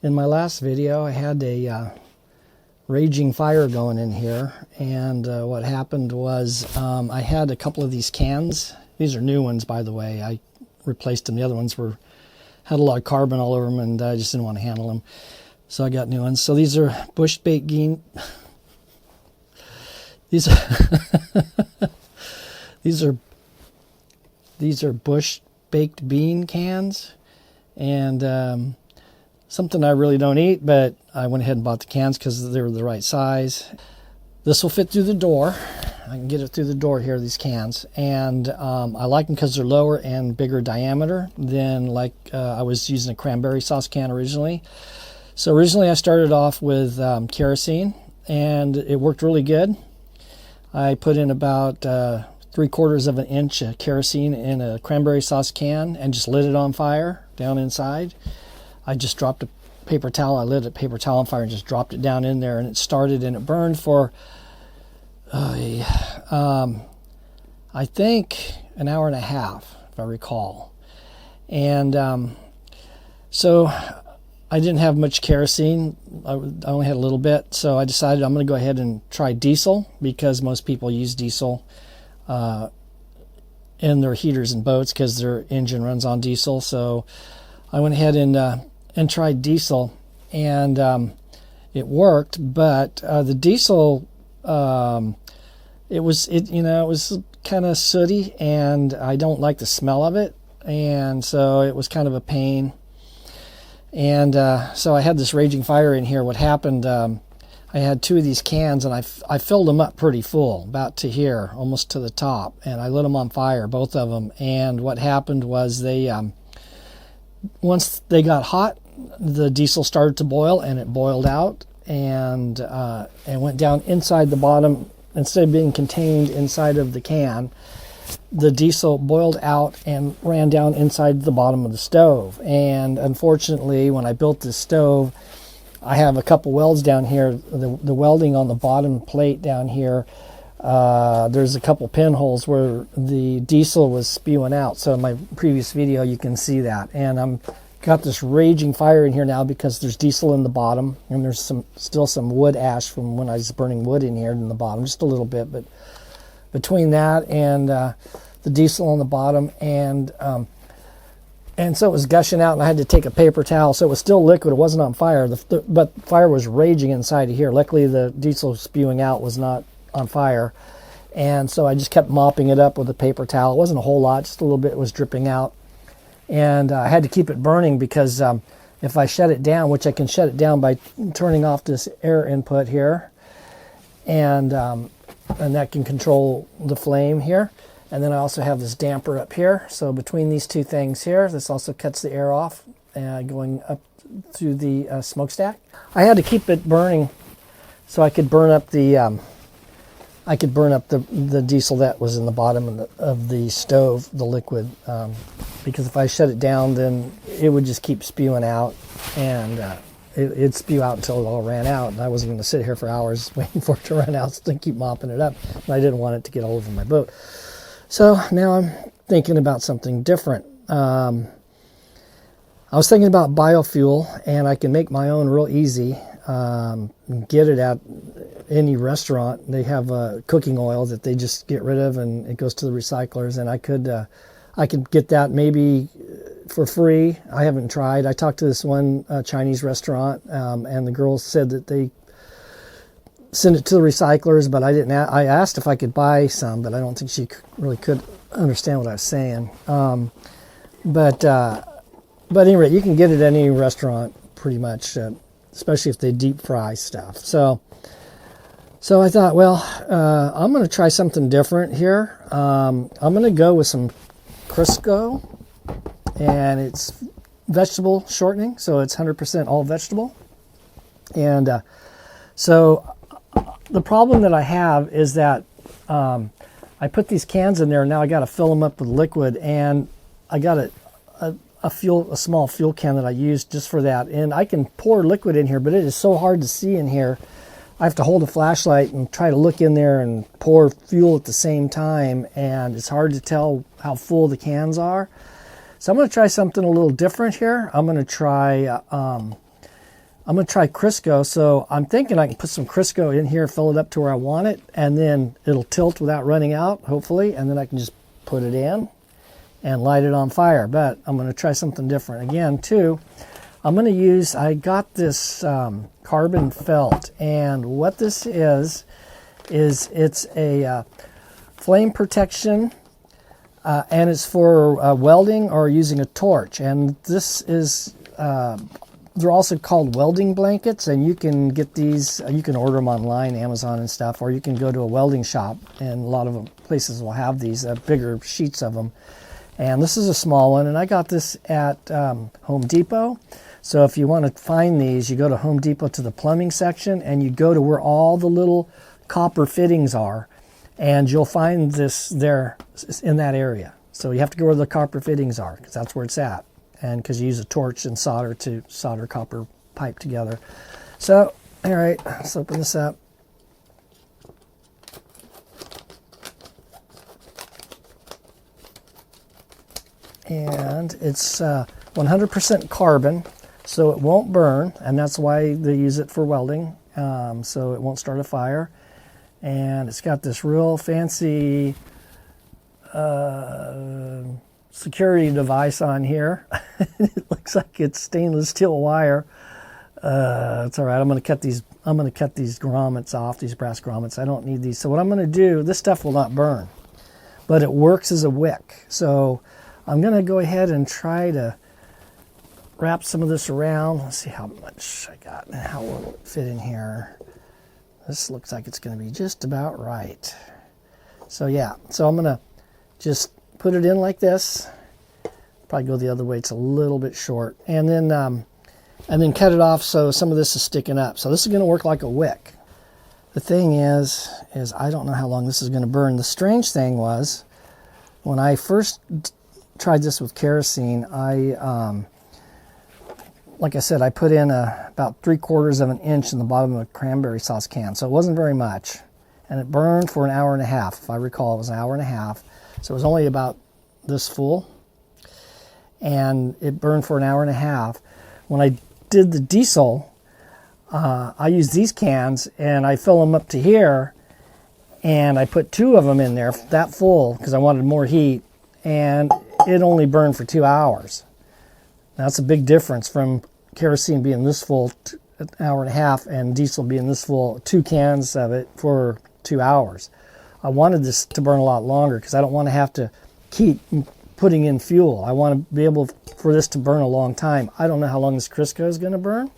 In my last video, I had a raging fire going in here, and what happened was I had a couple of these cans. These are new ones, by the way. I replaced them. The other ones had a lot of carbon all over them, and I just didn't want to handle them. So I got new ones. So these are bush baked bean. These are bush baked bean cans, and something I really don't eat, but I went ahead and bought the cans because they were the right size. This will fit through the door. I can get it through the door here, these cans. And I like them because they're lower and bigger diameter than like I was using a cranberry sauce can originally. So originally I started off with kerosene, and it worked really good. I put in about 3/4 of an inch of kerosene in a cranberry sauce can and just lit it on fire down inside. I just dropped a paper towel. I lit a paper towel on fire and just dropped it down in there, and it started and it burned for, I think, an hour and a half, if I recall. And so I didn't have much kerosene. I only had a little bit, so I decided I'm going to go ahead and try diesel, because most people use diesel in their heaters and boats because their engine runs on diesel. So I went ahead and tried diesel, and it worked, but the diesel, it was kind of sooty, and I don't like the smell of it, and so it was kind of a pain. And so I had this raging fire in here. What happened, I had 2 of these cans, and I filled them up pretty full, about to here, almost to the top, and I lit them on fire, both of them. And what happened was they once they got hot, the diesel started to boil, and it boiled out, and went down inside the bottom. Instead of being contained inside of the can, the diesel boiled out and ran down inside the bottom of the stove. And unfortunately, when I built this stove, I have a couple welds down here. The welding on the bottom plate down here, there's a couple pinholes where the diesel was spewing out. So in my previous video, you can see that. And I'm got this raging fire in here now because there's diesel in the bottom, and there's still some wood ash from when I was burning wood in here in the bottom, just a little bit. But between that and the diesel on the bottom, and so it was gushing out, and I had to take a paper towel. So it was still liquid. It wasn't on fire, but fire was raging inside of here. Luckily, the diesel spewing out was not on fire, and so I just kept mopping it up with a paper towel. It wasn't a whole lot, just a little bit was dripping out. And I had to keep it burning because if I shut it down, which I can shut it down by turning off this air input here, and that can control the flame here. And then I also have this damper up here. So between these two things here, this also cuts the air off going up through the smokestack. I had to keep it burning so I could burn up the the diesel that was in the bottom of the stove, the liquid, because if I shut it down, then it would just keep spewing out, and it'd spew out until it all ran out, and I wasn't going to sit here for hours waiting for it to run out, so I keep mopping it up, and I didn't want it to get all over my boat. So now I'm thinking about something different. I was thinking about biofuel, and I can make my own real easy. Get it at any restaurant. They have cooking oil that they just get rid of, and it goes to the recyclers. And I could get that maybe for free. I haven't tried. I talked to this one Chinese restaurant, and the girl said that they send it to the recyclers, but I didn't. I asked if I could buy some, but I don't think she really could understand what I was saying. But anyway, you can get it at any restaurant pretty much. Especially if they deep fry stuff. So I thought, well, I'm going to try something different here. I'm going to go with some Crisco, and it's vegetable shortening, so it's 100% all vegetable. And so the problem that I have is that I put these cans in there, and now I got to fill them up with liquid, and I got a small fuel can that I use just for that. And I can pour liquid in here, but it is so hard to see in here. I have to hold a flashlight and try to look in there and pour fuel at the same time, and it's hard to tell how full the cans are. So I'm going to try something a little different here. I'm going to try I'm going to try Crisco. So I'm thinking I can put some Crisco in here, fill it up to where I want it, and then it'll tilt without running out, hopefully, and then I can just put it in and light it on fire. But I'm going to try something different. Again, too, I'm going to use, I got this carbon felt, and what this is it's a flame protection, and it's for welding or using a torch. And this is, they're also called welding blankets, and you can get these, you can order them online, Amazon and stuff, or you can go to a welding shop, and a lot of places will have these bigger sheets of them. And this is a small one, and I got this at Home Depot. So if you want to find these, you go to Home Depot to the plumbing section, and you go to where all the little copper fittings are, and you'll find this there in that area. So you have to go where the copper fittings are, because that's where it's at. And because you use a torch and solder to solder copper pipe together. So, all right, let's open this up. And it's 100% carbon, so it won't burn, and that's why they use it for welding, so it won't start a fire. And it's got this real fancy security device on here. It looks like it's stainless steel wire. It's all right. I'm going to cut these grommets off, these brass grommets. I don't need these. So what I'm going to do, this stuff will not burn, but it works as a wick. So I'm going to go ahead and try to wrap some of this around. Let's see how much I got and how will it fit in here. This looks like it's going to be just about right. So yeah, so I'm going to just put it in like this. Probably go the other way. It's a little bit short, and then cut it off so some of this is sticking up. So this is going to work like a wick. The thing is I don't know how long this is going to burn. The strange thing was, when I first tried this with kerosene, like I said, I put in about 3/4 of an inch in the bottom of a cranberry sauce can. So it wasn't very much. And it burned for an hour and a half. If I recall, it was an hour and a half. So it was only about this full. And it burned for an hour and a half. When I did the diesel, I used these cans, and I fill them up to here. And I put 2 of them in there, that full, because I wanted more heat. And it only burned for 2 hours. That's a big difference from kerosene being this full, an hour and a half, and diesel being this full, 2 cans of it for 2 hours. I wanted this to burn a lot longer because I don't want to have to keep putting in fuel. I want to be able for this to burn a long time. I don't know how long this Crisco is going to burn,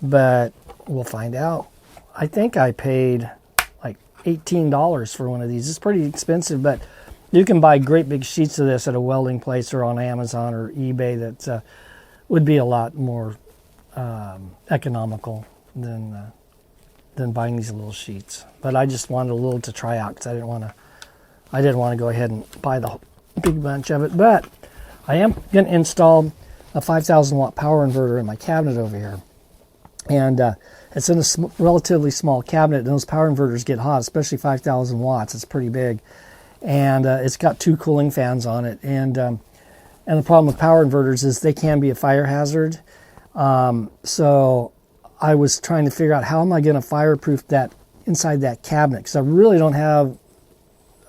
but we'll find out. I think I paid like $18 for one of these. It's pretty expensive, but you can buy great big sheets of this at a welding place or on Amazon or eBay that would be a lot more economical than buying these little sheets. But I just wanted a little to try out because I didn't want to go ahead and buy the big bunch of it. But I am going to install a 5,000 watt power inverter in my cabinet over here, and it's in a relatively small cabinet. And those power inverters get hot, especially 5,000 watts. It's pretty big. And it's got 2 cooling fans on it, and the problem with power inverters is they can be a fire hazard. So I was trying to figure out how am I going to fireproof that inside that cabinet, because I really don't have.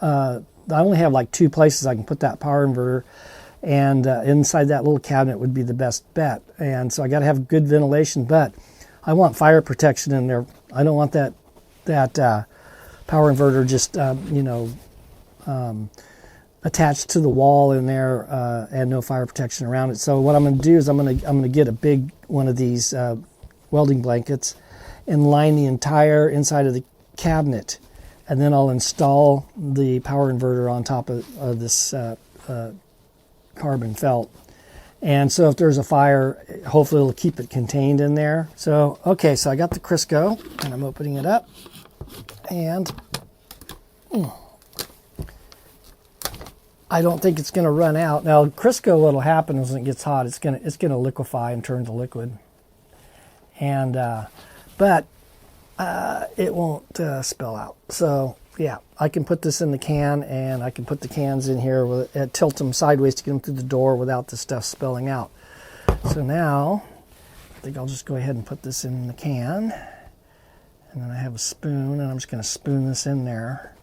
I only have like 2 places I can put that power inverter, and inside that little cabinet would be the best bet. And so I got to have good ventilation, but I want fire protection in there. I don't want that power inverter just attached to the wall in there and no fire protection around it. So what I'm going to do is I'm going to get a big one of these welding blankets and line the entire inside of the cabinet, and then I'll install the power inverter on top of this carbon felt. And so if there's a fire, hopefully it'll keep it contained in there. So okay, so I got the Crisco and I'm opening it up, and I don't think it's going to run out. Now, Crisco, what'll happen is when it gets hot, it's going to liquefy and turn to liquid, and but it won't spill out. So yeah, I can put this in the can, and I can put the cans in here tilt them sideways to get them through the door without the stuff spilling out. So now I think I'll just go ahead and put this in the can. And then I have a spoon, and I'm just going to spoon this in there.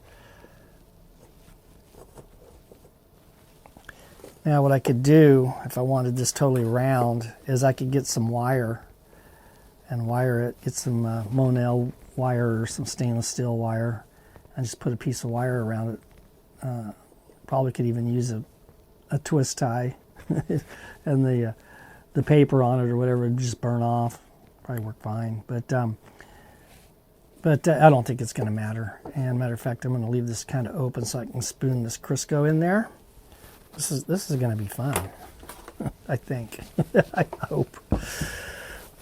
Now what I could do, if I wanted this totally round, is I could get some wire and wire it, get some Monel wire or some stainless steel wire, and just put a piece of wire around it. Probably could even use a twist tie and the paper on it or whatever would just burn off. Probably work fine, but I don't think it's going to matter. And matter of fact, I'm going to leave this kind of open so I can spoon this Crisco in there. This is going to be fun, I think. I hope.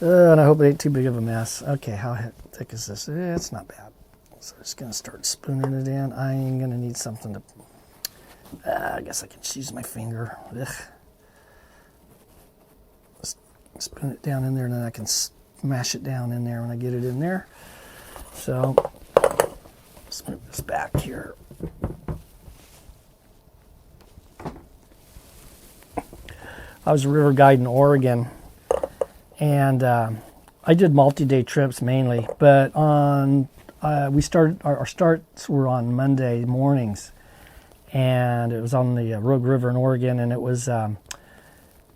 And I hope it ain't too big of a mess. Okay, how thick is this? It's not bad. So I'm just going to start spooning it in. I'm going to need something to... I guess I can just use my finger. Ugh. Just spoon it down in there, and then I can smash it down in there when I get it in there. So let's move this back here. I was a river guide in Oregon, and I did multi-day trips mainly, but on our starts were on Monday mornings, and it was on the Rogue River in Oregon, and it was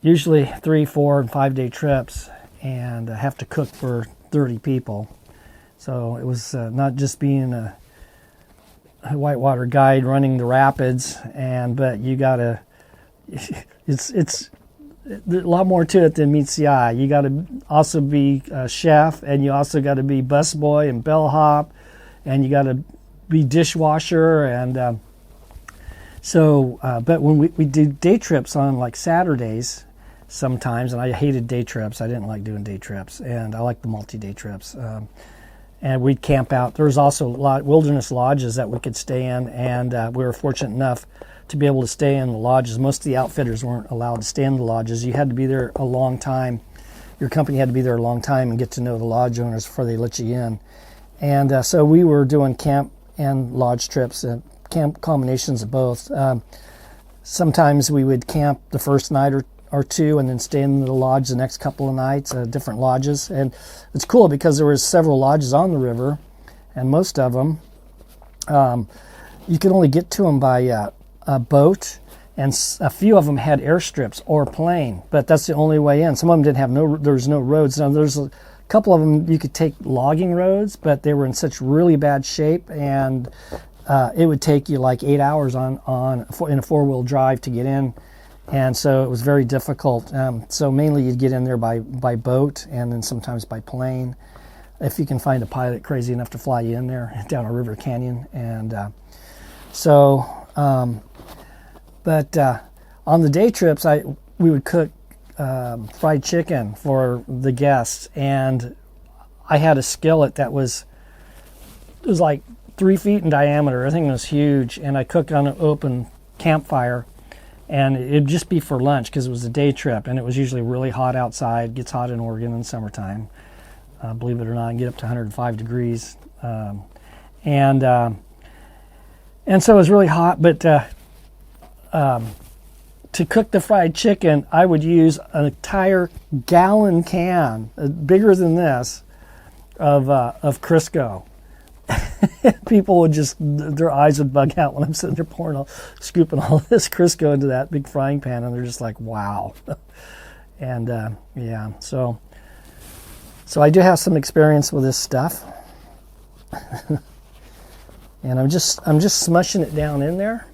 usually 3, 4, and 5 day trips, and I have to cook for 30 people. So it was not just being a whitewater guide running the rapids, but you gotta, it's a lot more to it than meets the eye. You got to also be a chef, and you also got to be busboy and bellhop, and you got to be dishwasher. And but when we did day trips on like Saturdays sometimes, and I hated day trips. I didn't like doing day trips, and I liked the multi-day trips. And we'd camp out. There was also a lot wilderness lodges that we could stay in, and we were fortunate enough to be able to stay in the lodges. Most of the outfitters weren't allowed to stay in the lodges. You had to be there a long time. Your company had to be there a long time and get to know the lodge owners before they let you in. And so we were doing camp and lodge trips, camp combinations of both. Sometimes we would camp the first night or two and then stay in the lodge the next couple of nights, different lodges. And it's cool because there was several lodges on the river, and most of them, you could only get to them by a boat, and a few of them had airstrips or plane, but that's the only way in. Some of them didn't have there was no roads. Now there's a couple of them you could take logging roads, but they were in such really bad shape, and it would take you like 8 hours in a four-wheel drive to get in, and so it was very difficult. So mainly you'd get in there by boat, and then sometimes by plane, if you can find a pilot crazy enough to fly you in there down a river canyon. And But on the day trips, we would cook fried chicken for the guests, and I had a skillet that was like 3 feet in diameter. I think it was huge, and I cooked on an open campfire, and it'd just be for lunch because it was a day trip, and it was usually really hot outside. It gets hot in Oregon in the summertime, believe it or not, and get up to 105 degrees, and so it was really hot, but to cook the fried chicken, I would use an entire gallon can, bigger than this, of Crisco. People would just, their eyes would bug out when I'm sitting there scooping all this Crisco into that big frying pan, and they're just like, wow. And yeah, so I do have some experience with this stuff. And I'm just smushing it down in there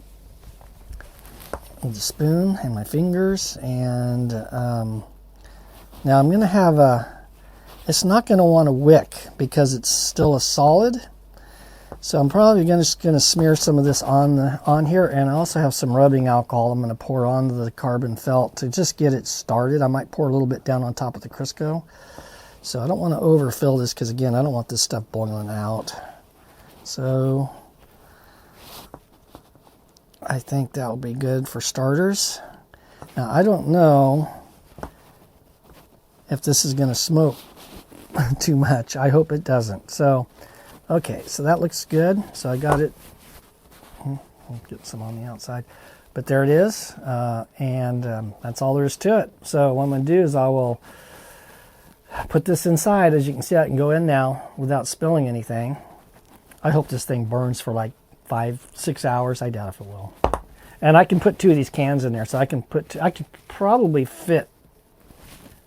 with a spoon and my fingers. And now I'm going to have it's not going to want to wick because it's still a solid. So I'm probably just going to smear some of this on here, and I also have some rubbing alcohol I'm going to pour onto the carbon felt to just get it started. I might pour a little bit down on top of the Crisco. So I don't want to overfill this because, again, I don't want this stuff boiling out. So I think that will be good for starters. Now I don't know if this is going to smoke too much. I hope it doesn't. So okay, so that looks good. So I got it. I'll get some on the outside, but there it is, and that's all there is to it. So what I'm going to do is I will Put this inside. As you can see, I can go in now without spilling anything. I hope this thing burns for like 5-6 hours. I doubt if it will. And I can put 2 of these cans in there, so I could probably fit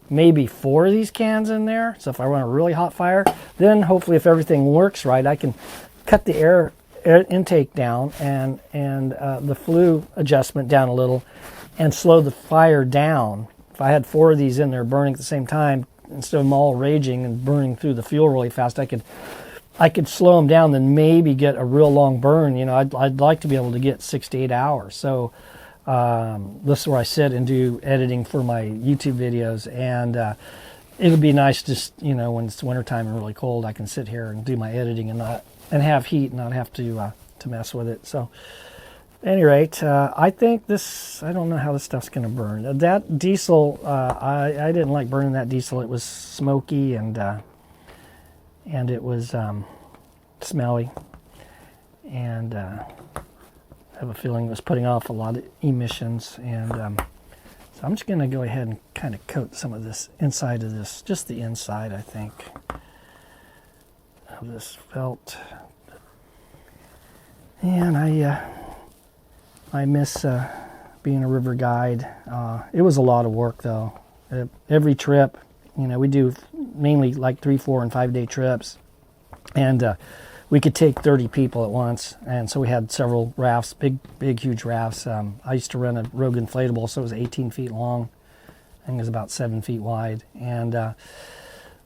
maybe 4 of these cans in there. So if I run a really hot fire, then hopefully if everything works right, I can cut the air intake down and the flue adjustment down a little and slow the fire down. If I had 4 of these in there burning at the same time, instead of them all raging and burning through the fuel really fast, I could slow them down, then maybe get a real long burn. You know, I'd like to be able to get 6 to 8 hours. So this is where I sit and do editing for my YouTube videos, and it'll be nice just, you know, when it's wintertime and really cold, I can sit here and do my editing and have heat and not have to mess with it. So at any rate, I think this, I don't know how this stuff's going to burn. That diesel, I didn't like burning that diesel. It was smoky and it was smelly, and I have a feeling it was putting off a lot of emissions. And so I'm just going to go ahead and kind of coat some of this inside of this, just the inside, I think, of this felt. And I miss being a river guide. It was a lot of work, though. Every trip, you know, we do mainly like 3, 4, and 5 day trips, and we could take 30 people at once. And so we had several rafts, big, huge rafts. I used to run a Rogue inflatable, so it was 18 feet long. I think it was about 7 feet wide. And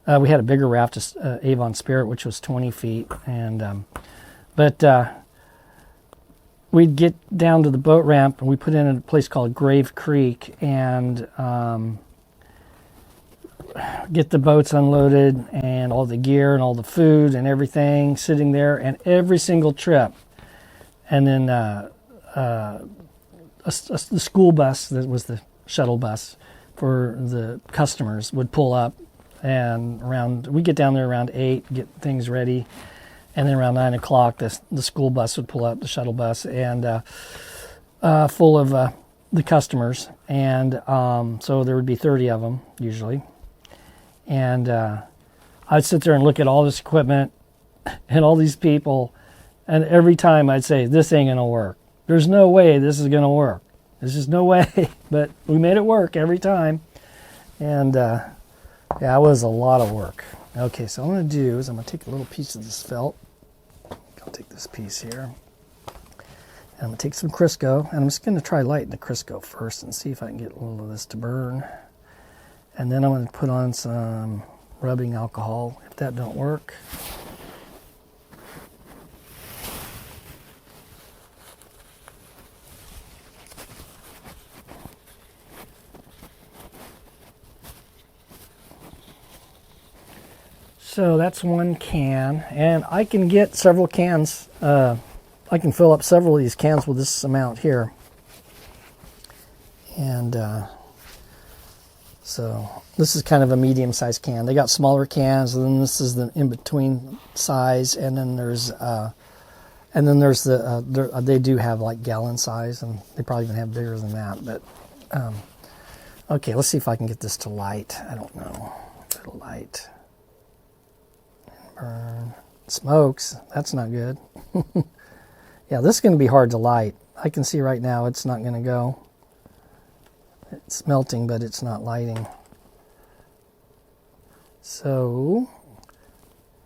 we had a bigger raft, Avon Spirit, which was 20 feet. And but we'd get down to the boat ramp, and we put in a place called Grave Creek, and get the boats unloaded and all the gear and all the food and everything sitting there, and every single trip. And then the school bus, that was the shuttle bus for the customers, would pull up, and we get down there around 8, get things ready. And then around 9 o'clock, the school bus would pull up, the shuttle bus, and full of the customers. And so there would be 30 of them, usually. And I'd sit there and look at all this equipment and all these people. And every time I'd say, this ain't going to work. There's no way this is going to work. There's just no way. But we made it work every time. And yeah, it was a lot of work. Okay, so what I'm going to do is I'm going to take a little piece of this felt. I'll take this piece here. And I'm going to take some Crisco. And I'm just going to try lighting the Crisco first and see if I can get a little of this to burn. And then I'm going to put on some rubbing alcohol. If that don't work, so that's 1 can, and I can get several cans. I can fill up several of these cans with this amount here. And so this is kind of a medium-sized can. They got smaller cans, and then this is the in-between size, and then there's they do have like gallon size, and they probably even have bigger than that. But okay, let's see if I can get this to light. I don't know if it'll light. Burn. Smokes. That's not good. Yeah, this is going to be hard to light. I can see right now it's not going to go. It's melting, but it's not lighting. So,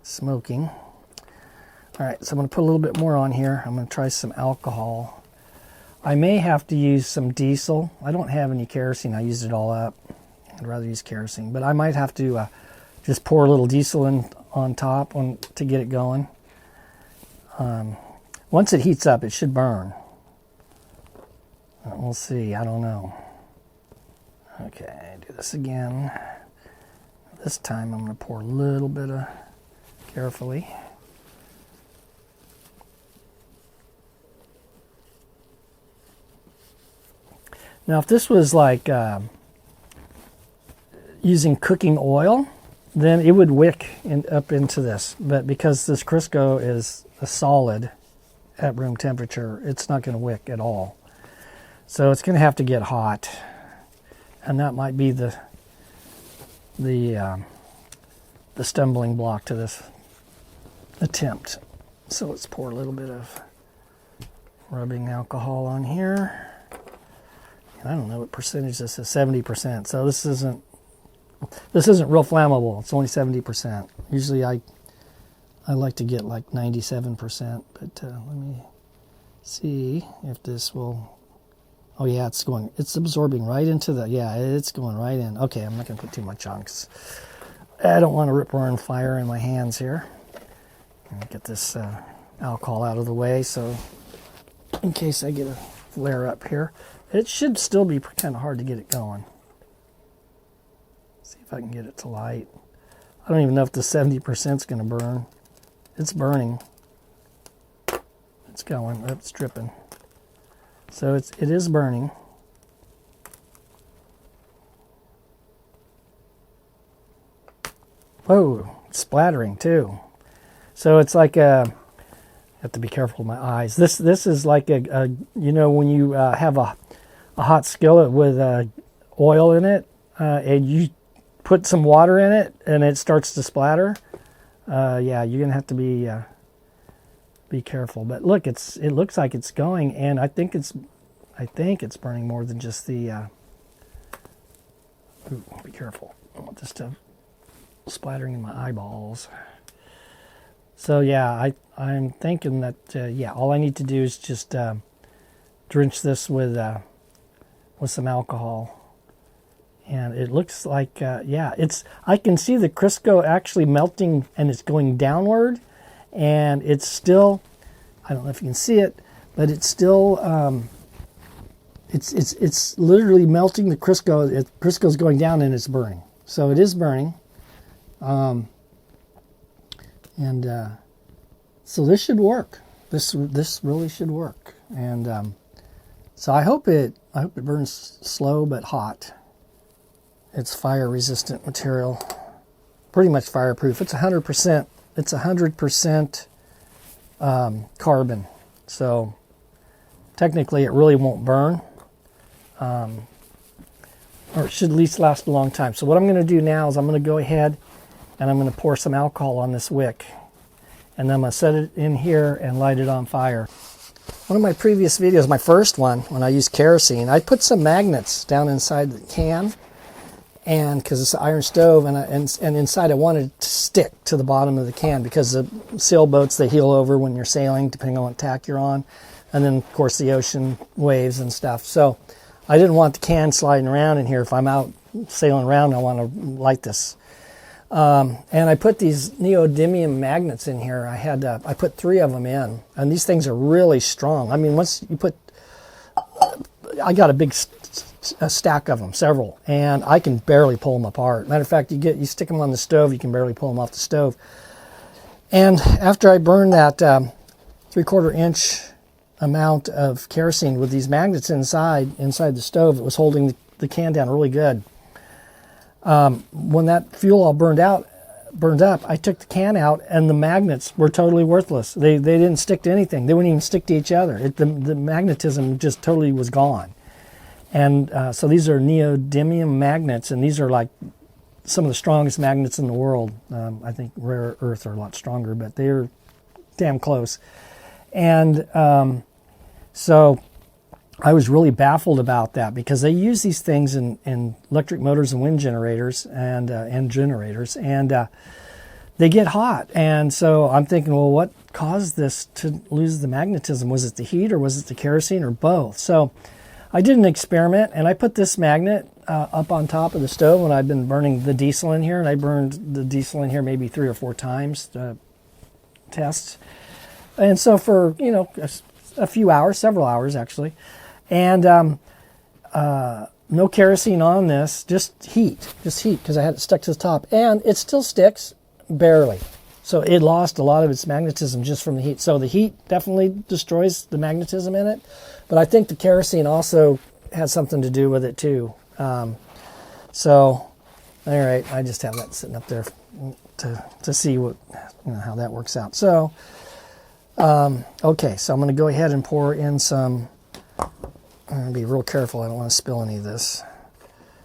smoking. All right, so I'm going to put a little bit more on here. I'm going to try some alcohol. I may have to use some diesel. I don't have any kerosene. I used it all up. I'd rather use kerosene, but I might have to just pour a little diesel in on top to get it going. Once it heats up, it should burn. We'll see. I don't know. Okay, do this again. This time I'm going to pour a little bit of, carefully. Now, if this was like using cooking oil, then it would wick up into this. But because this Crisco is a solid at room temperature, it's not going to wick at all. So it's going to have to get hot. And that might be the the stumbling block to this attempt. So let's pour a little bit of rubbing alcohol on here. And I don't know what percentage this is, 70%. So this isn't real flammable. It's only 70%. Usually I like to get like 97%, but let me see if this will. Oh yeah, it's absorbing right into the, yeah, it's going right in. Okay, I'm not gonna put too much on because I don't want to rip roaring fire in my hands here. Get this alcohol out of the way, so in case I get a flare up here. It should still be kind of hard to get it going. See if I can get it to light. I don't even know if the 70% is going to burn. It's burning. It's going. It's dripping. So it is burning. Whoa, it's splattering too. So it's like a, I have to be careful with my eyes. This is like a you know, when you have a hot skillet with oil in it, and you put some water in it and it starts to splatter. Yeah, you're gonna have to be careful. But look, it looks like it's going, and I think it's burning more than just the. Ooh, be careful! I don't want this stuff splattering in my eyeballs. So yeah, I'm thinking that yeah, all I need to do is just drench this with some alcohol. And it looks like, yeah, I can see the Crisco actually melting, and it's going downward, and it's still, I don't know if you can see it, but it's still, it's literally melting the Crisco. Crisco's going down and it's burning. So it is burning. So this should work. This really should work. And so I hope it burns slow but hot. It's fire resistant material, pretty much fireproof. It's 100%. It's 100% carbon. So technically, it really won't burn, or it should at least last a long time. So what I'm going to do now is I'm going to go ahead and I'm going to pour some alcohol on this wick, and then I'm going to set it in here and light it on fire. One of my previous videos, my first one, when I used kerosene, I put some magnets down inside the can. And because it's an iron stove, and inside I wanted it to stick to the bottom of the can, because the sailboats, they heel over when you're sailing, depending on what tack you're on. And then, of course, the ocean waves and stuff. So I didn't want the can sliding around in here. If I'm out sailing around, I want to light this. And I put these neodymium magnets in here. I put 3 of them in. And these things are really strong. I mean, once you put... I got a big stack of them, several, and I can barely pull them apart. Matter of fact, you stick them on the stove, you can barely pull them off the stove. And after I burned that 3/4 inch amount of kerosene with these magnets inside the stove, it was holding the can down really good. When that fuel all burned up, I took the can out, and the magnets were totally worthless. They didn't stick to anything. They wouldn't even stick to each other. The magnetism just totally was gone. And so these are neodymium magnets, and these are like some of the strongest magnets in the world. I think rare earth are a lot stronger, but they're damn close. And so I was really baffled about that, because they use these things in electric motors and wind generators and generators, and they get hot. And so I'm thinking, well, what caused this to lose the magnetism? Was it the heat, or was it the kerosene, or both? So I did an experiment, and I put this magnet up on top of the stove when I've been burning the diesel in here, and I burned the diesel in here maybe 3 or 4 times tests. And so for, you know, a few hours, several hours actually, and no kerosene on this, just heat, because I had it stuck to the top, and it still sticks barely. So it lost a lot of its magnetism just from the heat. So the heat definitely destroys the magnetism in it. But I think the kerosene also has something to do with it too. So, all right, I just have that sitting up there to see what, you know, how that works out. So, okay, so I'm going to go ahead and pour in some. I'm going to be real careful. I don't want to spill any of this.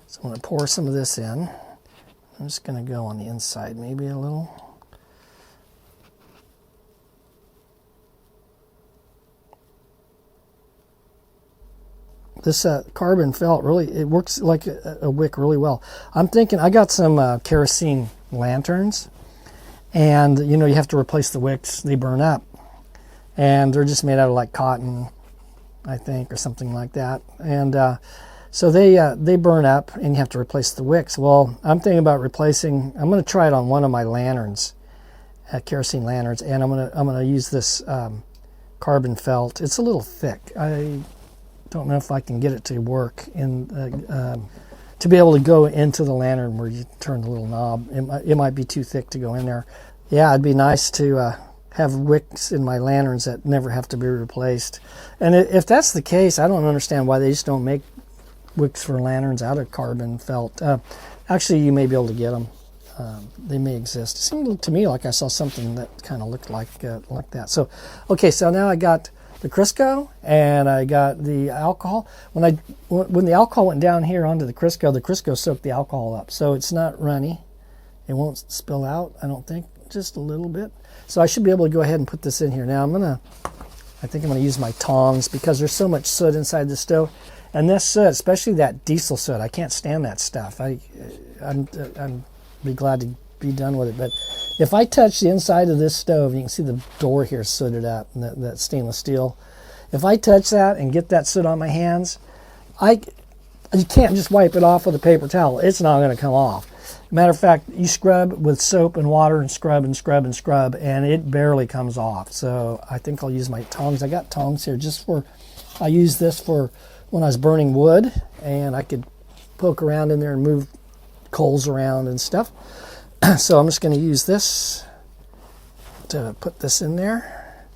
So I'm going to pour some of this in. I'm just going to go on the inside maybe a little. This carbon felt really, it works like a wick really well. I'm thinking, I got some kerosene lanterns, and you know, you have to replace the wicks, they burn up. And they're just made out of like cotton, I think, or something like that. And so they burn up, and you have to replace the wicks. Well, I'm thinking about replacing, I'm going to try it on one of my lanterns, kerosene lanterns, and I'm gonna use this carbon felt. It's a little thick. I don't know if I can get it to work in to be able to go into the lantern where you turn the little knob. It might be too thick to go in there. Yeah, it'd be nice to have wicks in my lanterns that never have to be replaced. And if that's the case, I don't understand why they just don't make wicks for lanterns out of carbon felt. Actually, you may be able to get them. They may exist. It seemed to me like I saw something that kind of looked like that. So, okay, so now I got the Crisco, and I got the alcohol. When the alcohol went down here onto the Crisco soaked the alcohol up, so it's not runny. It won't spill out, I don't think, just a little bit. So I should be able to go ahead and put this in here. Now I think I'm gonna use my tongs because there's so much soot inside the stove, and this soot, especially that diesel soot, I can't stand that stuff. I'm be glad to be done with it, but if I touch the inside of this stove, you can see the door here sooted up, and that stainless steel. If I touch that and get that soot on my hands, you can't just wipe it off with a paper towel. It's not going to come off. Matter of fact, you scrub with soap and water and scrub and scrub and scrub, and it barely comes off. So I think I'll use my tongs. I got tongs here I use this for when I was burning wood, and I could poke around in there and move coals around and stuff. So I'm just going to use this to put this in there.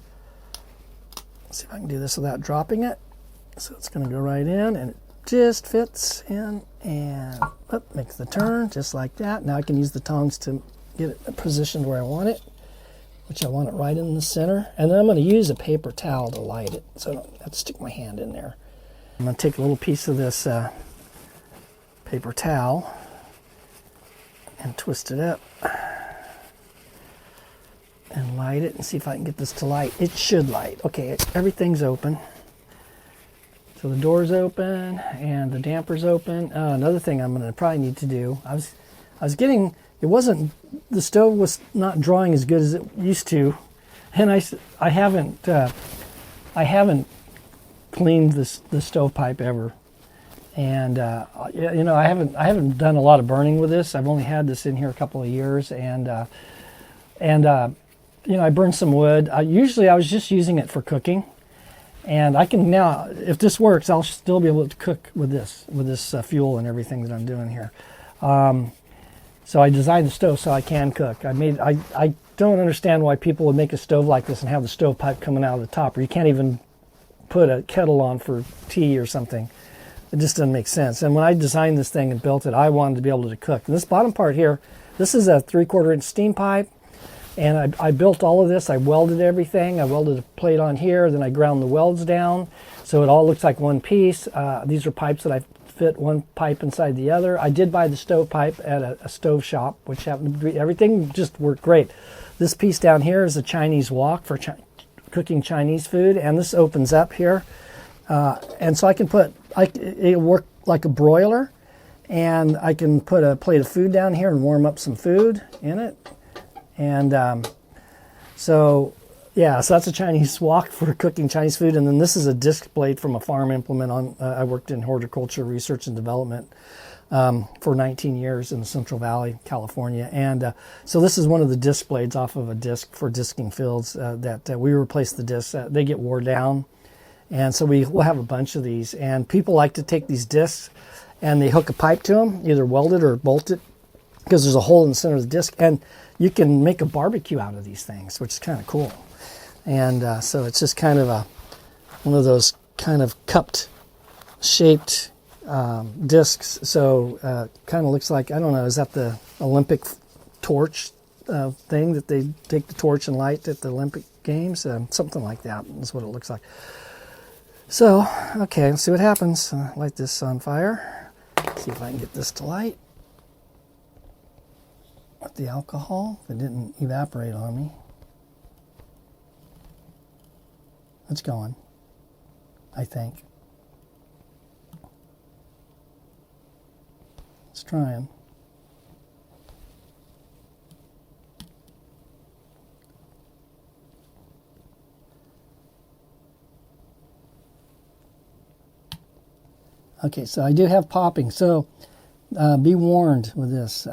Let's see if I can do this without dropping it. So it's going to go right in, and it just fits in, and makes the turn just like that. Now I can use the tongs to get it positioned where I want it, which I want it right in the center. And then I'm going to use a paper towel to light it, so I don't have to stick my hand in there. I'm going to take a little piece of this paper towel and twist it up and light it and see if I can get this to light. It should light. Okay, everything's open. So the door's open and the damper's open. Another thing I'm going to probably need to do, I was getting, the stove was not drawing as good as it used to, and I haven't cleaned the stovepipe ever. And you know, I haven't done a lot of burning with this. I've only had this in here a couple of years, and you know, I burned some wood. Usually I was just using it for cooking, and I can now, if this works, I'll still be able to cook with this fuel and everything that I'm doing here. So I designed the stove so I can cook. I don't understand why people would make a stove like this and have the stovepipe coming out of the top, or you can't even put a kettle on for tea or something. It just doesn't make sense. And when I designed this thing and built it, I wanted to be able to cook. And this bottom part here, this is a 3/4 inch steam pipe. And I built all of this. I welded everything. I welded a plate on here. Then I ground the welds down, so it all looks like one piece. These are pipes that I fit one pipe inside the other. I did buy the stovepipe at a stove shop, which happened to be, everything just worked great. This piece down here is a Chinese wok for cooking Chinese food, and this opens up here. And so I can it'll work like a broiler, and I can put a plate of food down here and warm up some food in it. And so that's a Chinese wok for cooking Chinese food. And then this is a disc blade from a farm implement. I worked in horticulture research and development for 19 years in the Central Valley, California. And so this is one of the disc blades off of a disc for disking fields that we replace the discs. They get wore down. And so we'll have a bunch of these, and people like to take these discs and they hook a pipe to them, either weld it or bolt it, because there's a hole in the center of the disc, and you can make a barbecue out of these things, which is kind of cool. And so it's just kind of one of those kind of cupped shaped discs. So kind of looks like, I don't know, is that the Olympic torch thing that they take the torch and light at the Olympic Games? Something like that is what it looks like. So, okay, let's see what happens. Light this on fire. See if I can get this to light. with the alcohol if it didn't evaporate on me. It's going, I think. It's trying. Okay, so I do have popping, so be warned with this.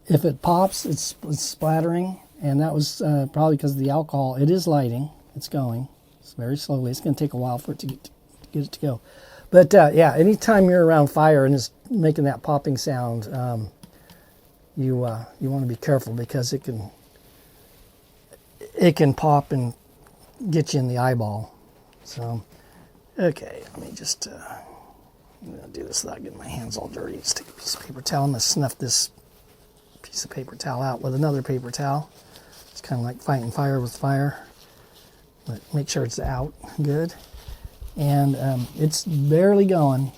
If it pops, it's splattering, and that was probably because of the alcohol. It is lighting. It's going. It's very slowly. It's going to take a while for it to get it to go. But yeah, anytime you're around fire and it's making that popping sound, you want to be careful because it can pop and get you in the eyeball. So, okay, let me just, I'm going to do this without getting my hands all dirty. Just take a piece of paper towel. I'm going to snuff this piece of paper towel out with another paper towel. It's kind of like fighting fire with fire. But make sure it's out good. And it's barely going.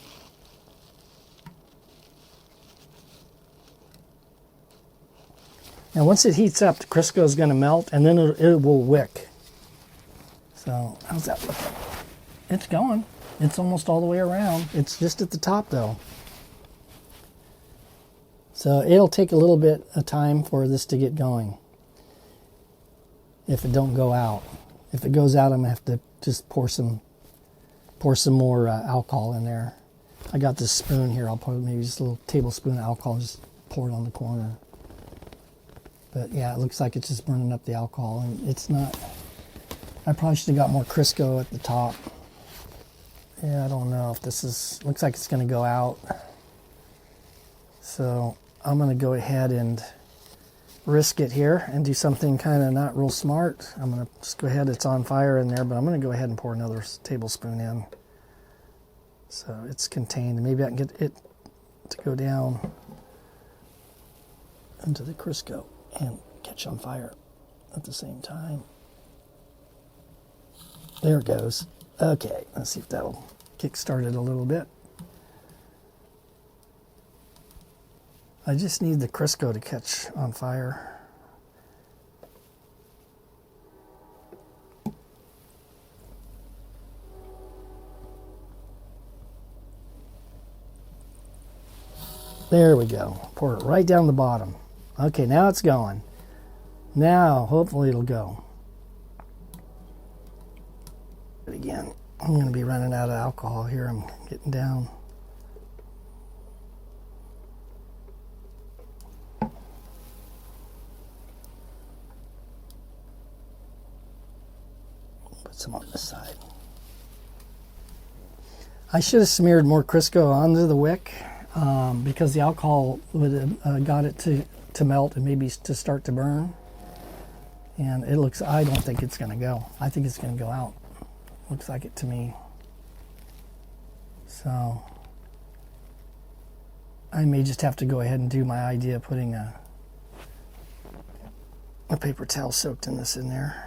Now once it heats up, the Crisco is going to melt and then it will wick. So how's that looking? It's going. It's almost all the way around. It's just at the top though. So it'll take a little bit of time for this to get going. If it don't go out. If it goes out, I'm going to have to just pour some more alcohol in there. I got this spoon here. I'll put maybe just a little tablespoon of alcohol, just pour it on the corner. But yeah, it looks like it's just burning up the alcohol, and it's not. I probably should have got more Crisco at the top. Yeah, I don't know if this is. Looks like it's going to go out. So I'm going to go ahead and risk it here and do something kind of not real smart. I'm going to just go ahead. It's on fire in there, but I'm going to go ahead and pour another tablespoon in. So it's contained. Maybe I can get it to go down into the Crisco and catch on fire at the same time. There it goes. Okay, let's see if that'll kickstart it a little bit. I just need the Crisco to catch on fire. There we go. Pour it right down the bottom. Okay, now it's going. Now, hopefully it'll go. But again, I'm going to be running out of alcohol here. I'm getting down. Put some on this side. I should have smeared more Crisco onto the wick because the alcohol would have got it to melt and maybe to start to burn. And it looks, I don't think it's going to go. I think it's going to go out. Looks like it to me. So I may just have to go ahead and do my idea of putting a paper towel soaked in this in there.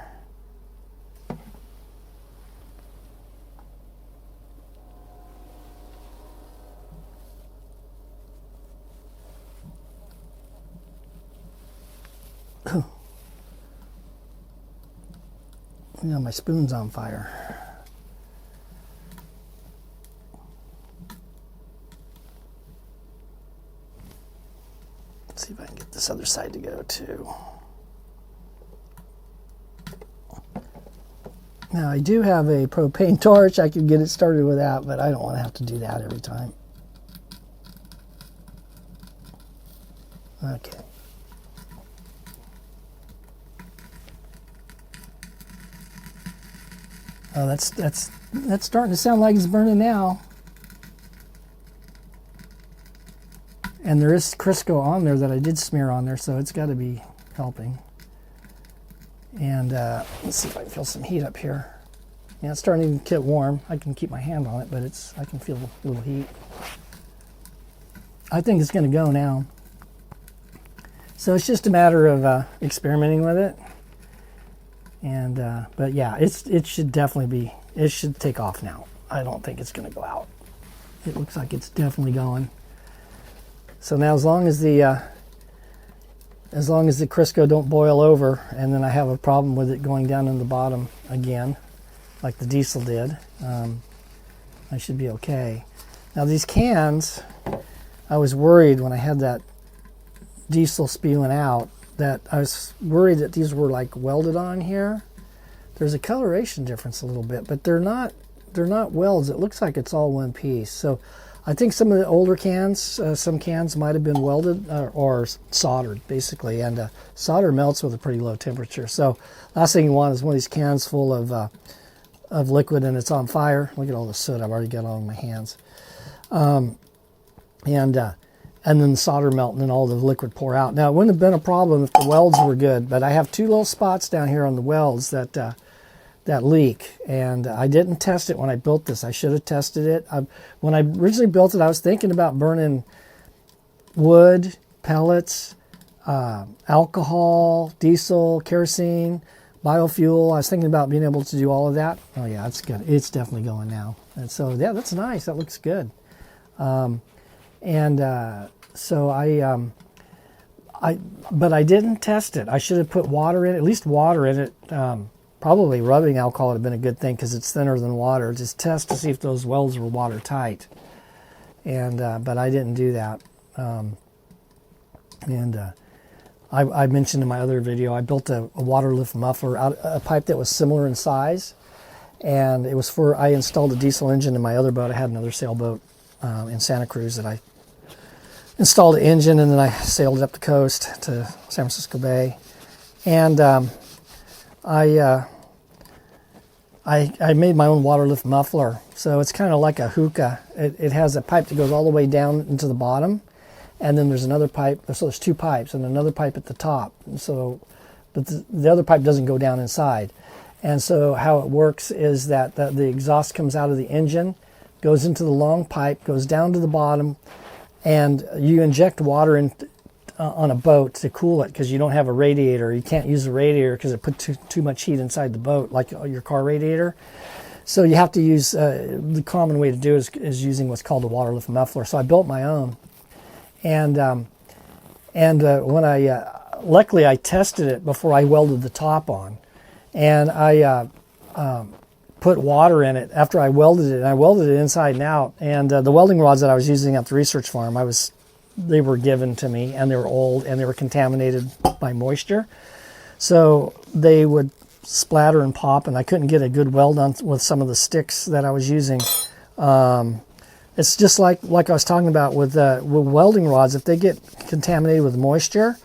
Yeah, my spoon's on fire. Let's see if I can get this other side to go too. Now I do have a propane torch. I could get it started with that, but I don't want to have to do that every time. Okay. Oh, that's starting to sound like it's burning now. And there is Crisco on there that I did smear on there, so it's got to be helping. And let's see if I can feel some heat up here. Yeah, it's starting to get warm. I can keep my hand on it, but I can feel a little heat. I think it's going to go now. So it's just a matter of experimenting with it. And but yeah, it should definitely be. It should take off now. I don't think it's going to go out. It looks like it's definitely going. So now as long as the Crisco don't boil over, and then I have a problem with it going down in the bottom again, like the diesel did, I should be okay. Now these cans, I was worried when I had that diesel spewing out, that I was worried that these were like welded on here. There's a coloration difference a little bit, but they're not welds. It looks like it's all one piece. So I think some of the older cans, some cans might have been welded or soldered, basically, and solder melts with a pretty low temperature. So last thing you want is one of these cans full of liquid and it's on fire. Look at all the soot I've already got on my hands. And then the solder melt and then all the liquid pour out. Now, it wouldn't have been a problem if the welds were good, but I have two little spots down here on the welds that leak, and I didn't test it when I built this. I should have tested it. When I originally built it, I was thinking about burning wood, pellets, alcohol, diesel, kerosene, biofuel. I was thinking about being able to do all of that. Oh yeah, it's good. It's definitely going now. And so yeah, that's nice. That looks good. So but I didn't test it. I should have put water in it, at least water in it. Probably rubbing alcohol would have been a good thing because it's thinner than water. Just test to see if those welds were watertight. But I didn't do that. I mentioned in my other video, I built a water lift muffler out a pipe that was similar in size, and it was I installed a diesel engine in my other boat. I had another sailboat in Santa Cruz that I installed an engine, and then I sailed it up the coast to San Francisco Bay, and I made my own water lift muffler. So it's kind of like a hookah. It has a pipe that goes all the way down into the bottom, and then there's another pipe. So there's two pipes and another pipe at the top. So, but the other pipe doesn't go down inside. And so how it works is that the exhaust comes out of the engine, goes into the long pipe, goes down to the bottom, and you inject water in on a boat to cool it because you don't have a radiator. You can't use a radiator because it puts too much heat inside the boat, like your car radiator. So you have to use, the common way to do it is using what's called a water lift muffler. So I built my own. And when luckily I tested it before I welded the top on. And I put water in it after I welded it. And I welded it inside and out. And the welding rods that I was using at the research farm, they were given to me, and they were old and they were contaminated by moisture. So they would splatter and pop, and I couldn't get a good weld on with some of the sticks that I was using. It's just like I was talking about with welding rods. If they get contaminated with moisture,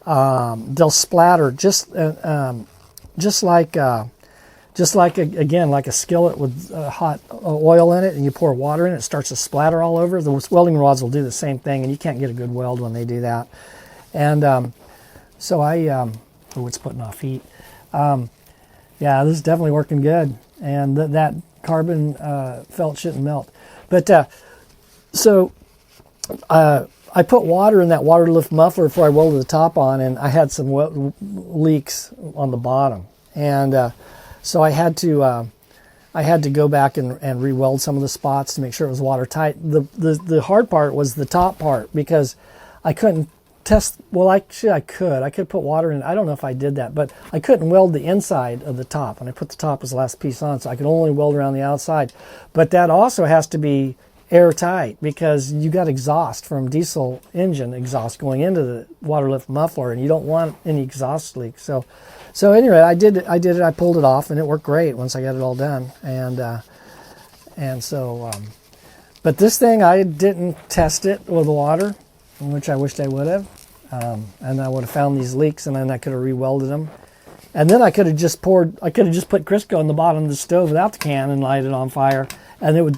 they'll splatter just like a skillet with hot oil in it, and you pour water in it, it starts to splatter all over. The welding rods will do the same thing, and you can't get a good weld when they do that. And so it's putting off heat. Yeah, this is definitely working good, and that carbon felt shouldn't melt. But I put water in that water lift muffler before I welded the top on, and I had some leaks on the bottom, and so I had to go back and re-weld some of the spots to make sure it was watertight. The hard part was the top part, because I couldn't test. Well, actually I could put water in. I don't know if I did that, but I couldn't weld the inside of the top, and I put the top as the last piece on, so I could only weld around the outside. But that also has to be airtight, because you got exhaust from diesel engine exhaust going into the water lift muffler, and you don't want any exhaust leaks. So anyway, I did it. I pulled it off, and it worked great once I got it all done. But this thing, I didn't test it with water, which I wished I would have. And I would have found these leaks, and then I could have re-welded them. And then I could have just put Crisco on the bottom of the stove without the can and light it on fire, and it would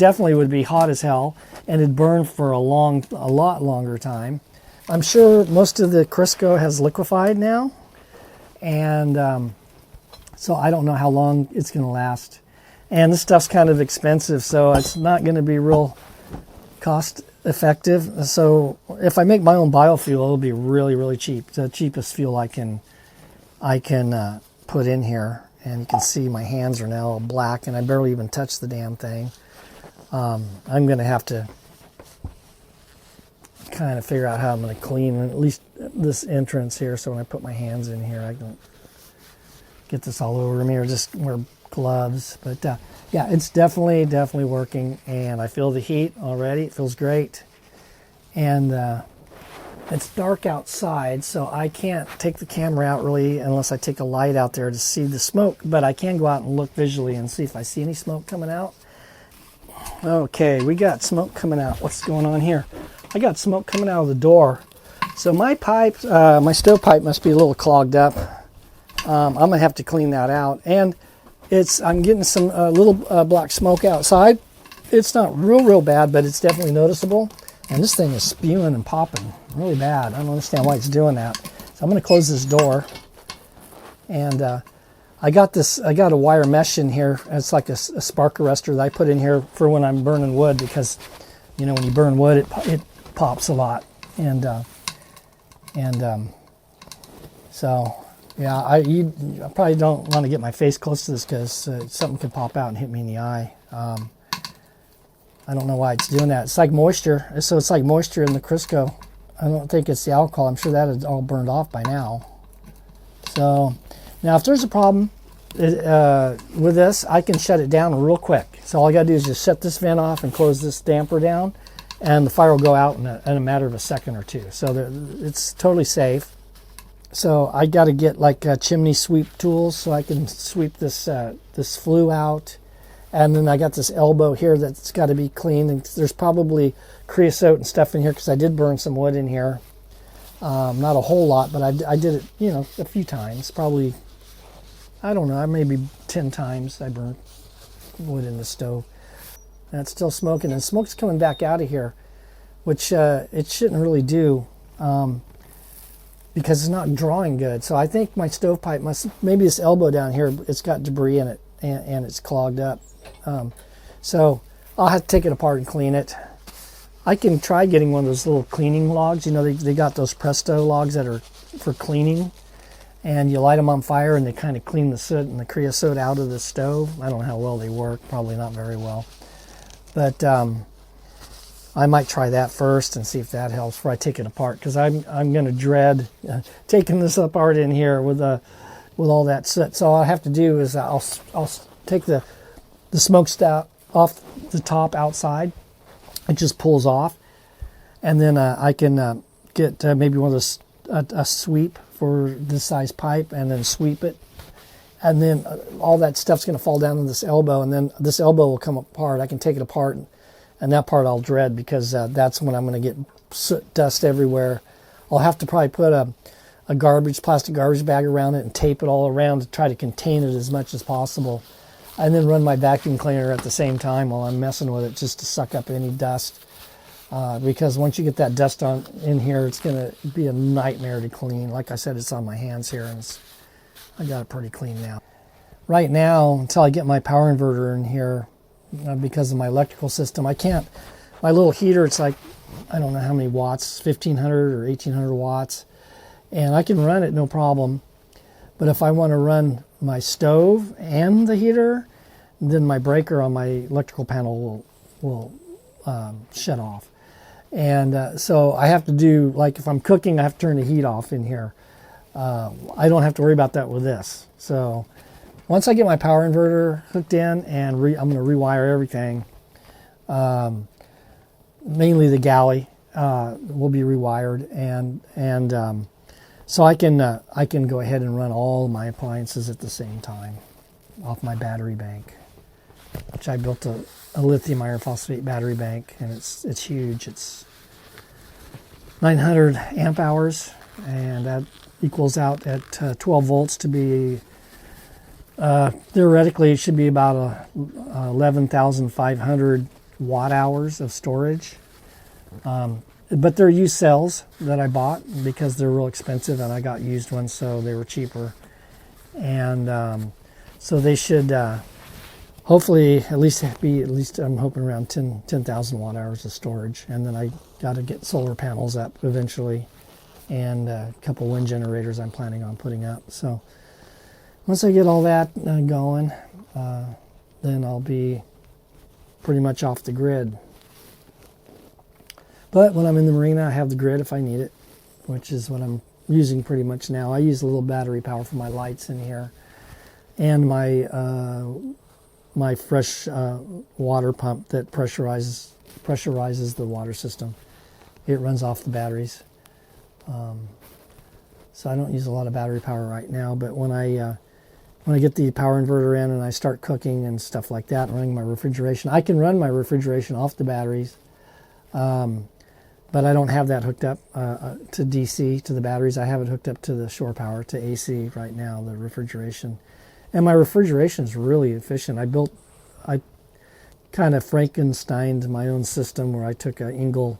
be hot as hell, and it'd burn for a lot longer time. I'm sure most of the Crisco has liquefied now, and so I don't know how long it's going to last. And this stuff's kind of expensive, so it's not going to be real cost effective. So if I make my own biofuel, it'll be really, really cheap. The cheapest fuel I can put in here. And you can see my hands are now all black, and I barely even touched the damn thing. I'm going to have to kind of figure out how I'm going to clean at least this entrance here, so when I put my hands in here, I don't get this all over me or just wear gloves. But yeah, it's definitely working, and I feel the heat already. It feels great. And it's dark outside, so I can't take the camera out really unless I take a light out there to see the smoke, but I can go out and look visually and see if I see any smoke coming out. Okay, we got smoke coming out. What's going on here? I got smoke coming out of the door. So my pipe, my stovepipe must be a little clogged up. I'm gonna have to clean that out. And I'm getting some little black smoke outside. It's not real bad, but it's definitely noticeable. And this thing is spewing and popping really bad. I don't understand why it's doing that. So I'm going to close this door. And I got a wire mesh in here. It's like a spark arrestor that I put in here for when I'm burning wood, because, you know, when you burn wood, it pops a lot. So, yeah, I probably don't want to get my face close to this, because something could pop out and hit me in the eye. I don't know why it's doing that. It's like moisture. So it's like moisture in the Crisco. I don't think it's the alcohol. I'm sure that is all burned off by now. So now if there's a problem with this, I can shut it down real quick. So all I got to do is just shut this vent off and close this damper down, and the fire will go out in a matter of a second or two. So it's totally safe. So I got to get like chimney sweep tools so I can sweep this flue out. And then I got this elbow here that's got to be cleaned. And there's probably creosote and stuff in here, because I did burn some wood in here. Not a whole lot, but I did it, you know, a few times. Probably, I don't know, maybe 10 times I burned wood in the stove. And it's still smoking, and smoke's coming back out of here, which it shouldn't really do, because it's not drawing good. So I think my stovepipe maybe this elbow down here, it's got debris in it, and it's clogged up. So I'll have to take it apart and clean it. I can try getting one of those little cleaning logs. You know, they got those Presto logs that are for cleaning, and you light them on fire and they kind of clean the soot and the creosote out of the stove. I don't know how well they work, probably not very well. But I might try that first and see if that helps before I take it apart, because I'm going to dread taking this apart in here with all that soot. So all I have to do is I'll take the smokestack off the top outside. It just pulls off, and then I can get maybe one of those a sweep for this size pipe, and then sweep it, and then all that stuff's going to fall down to this elbow, and then this elbow will come apart. I can take it apart, and that part I'll dread, because that's when I'm going to get soot dust everywhere. I'll have to probably put a plastic garbage bag around it and tape it all around to try to contain it as much as possible. And then run my vacuum cleaner at the same time while I'm messing with it, just to suck up any dust. Because once you get that dust in here, it's going to be a nightmare to clean. Like I said, it's on my hands here, and I got it pretty clean now. Right now, until I get my power inverter in here, because of my electrical system, I can't. My little heater, it's like, I don't know how many watts, 1,500 or 1,800 watts. And I can run it no problem. But if I want to run my stove and the heater, then my breaker on my electrical panel will shut off. And so I have to do, like if I'm cooking, I have to turn the heat off in here. I don't have to worry about that with this. So once I get my power inverter hooked in, and I'm going to rewire everything, mainly the Galley will be rewired, and so I can go ahead and run all my appliances at the same time off my battery bank, which I built a lithium iron phosphate battery bank, and it's huge. It's 900 amp hours, and that equals out at 12 volts to be theoretically it should be about 11,500 watt hours of storage. But they're used cells that I bought because they're real expensive, and I got used ones, so they were cheaper. And so they should hopefully at least I'm hoping around 10,000 watt hours of storage. And then I got to get solar panels up eventually, and a couple wind generators I'm planning on putting up. So once I get all that going, then I'll be pretty much off the grid. But when I'm in the marina, I have the grid if I need it, which is what I'm using pretty much now. I use a little battery power for my lights in here, and my fresh water pump that pressurizes the water system. It runs off the batteries. So I don't use a lot of battery power right now, but when I get the power inverter in and I start cooking and stuff like that, running my refrigeration, I can run my refrigeration off the batteries, but I don't have that hooked up to DC, to the batteries. I have it hooked up to the shore power, to AC right now, the refrigeration. And my refrigeration is really efficient. I kind of Frankensteined my own system where I took an Engel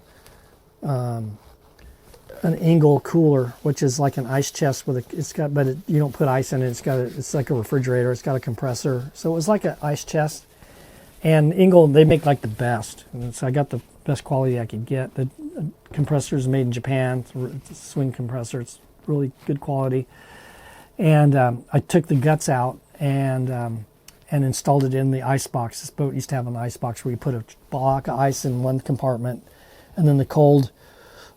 cooler, which is like an ice chest with you don't put ice in it. It's like a refrigerator. It's got a compressor, so it was like an ice chest. And Engel, they make like the best, and so I got the best quality I could get. The compressor is made in Japan. It's a swing compressor. It's really good quality. And I took the guts out and installed it in the ice box. This boat used to have an ice box where you put a block of ice in one compartment, and then the cold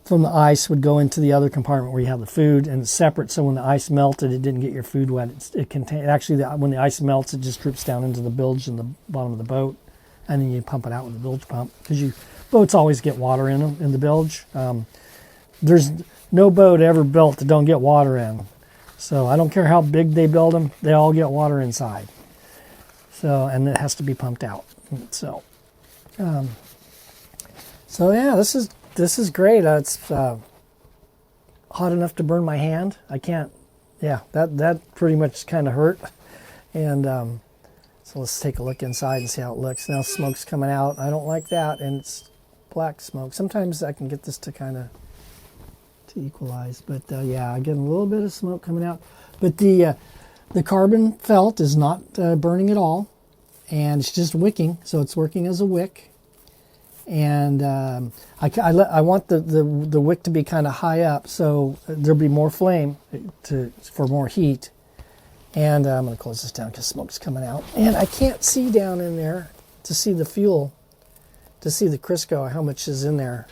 from the ice would go into the other compartment where you have the food, and it's separate. So when the ice melted, it didn't get your food wet. When the ice melts, it just drips down into the bilge in the bottom of the boat, and then you pump it out with a bilge pump, because boats always get water in them in the bilge. There's no boat ever built that don't get water in. So I don't care how big they build them, they all get water inside. So, and it has to be pumped out. So yeah, this is great. It's hot enough to burn my hand. I can't. Yeah, that pretty much kind of hurt. And so let's take a look inside and see how it looks. Now smoke's coming out. I don't like that, and it's black smoke. Sometimes I can get this to kind of equalize, but yeah, I get a little bit of smoke coming out. But the carbon felt is not burning at all, and it's just wicking, so it's working as a wick. And I want the wick to be kind of high up, so there'll be more flame for more heat. And I'm going to close this down because smoke's coming out, and I can't see down in there to see the fuel, to see the Crisco, how much is in there.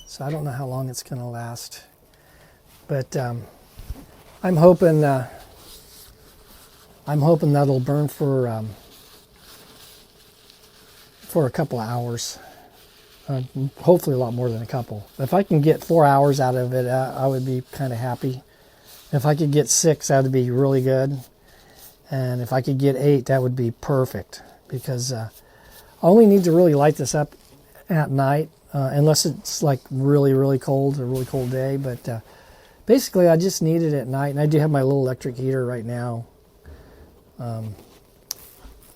So I don't know how long it's going to last. But I'm hoping that'll burn for a couple of hours. Hopefully a lot more than a couple. If I can get 4 hours out of it, I would be kind of happy. If I could get 6, that would be really good. And if I could get 8, that would be perfect. Because I only need to really light this up at night, unless it's like really, really cold, a really cold day. But basically, I just need it at night. And I do have my little electric heater right now.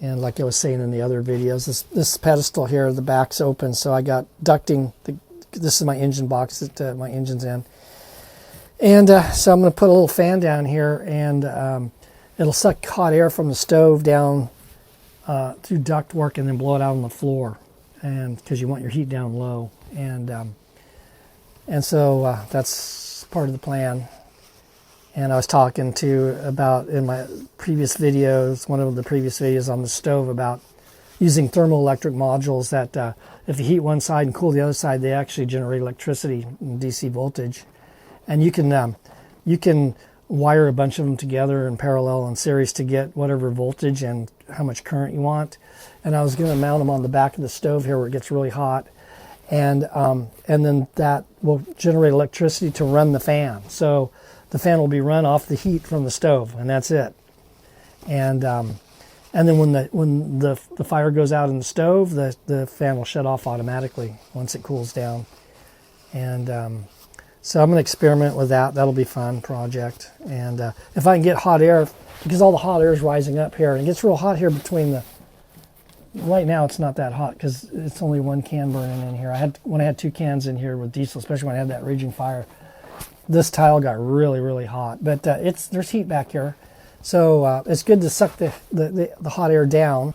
And like I was saying in the other videos, this pedestal here, the back's open, so I got ducting. This is my engine box that my engine's in. And so I'm going to put a little fan down here, and it'll suck hot air from the stove down through duct work and then blow it out on the floor, and because you want your heat down low. And so that's part of the plan. And I was talking about in my previous videos, one of the previous videos on the stove, about using thermoelectric modules that if you heat one side and cool the other side, they actually generate electricity and DC voltage. And you can wire a bunch of them together in parallel and series to get whatever voltage and how much current you want. And I was going to mount them on the back of the stove here where it gets really hot. And then that will generate electricity to run the fan. So the fan will be run off the heat from the stove, and that's it. And then when the fire goes out in the stove, the fan will shut off automatically once it cools down. And so I'm going to experiment with that. That'll be a fun project. And if I can get hot air, because all the hot air is rising up here, and it gets real hot here right now it's not that hot because it's only one can burning in here. When I had 2 cans in here with diesel, especially when I had that raging fire, this tile got really, really hot. But there's heat back here, so it's good to suck the hot air down.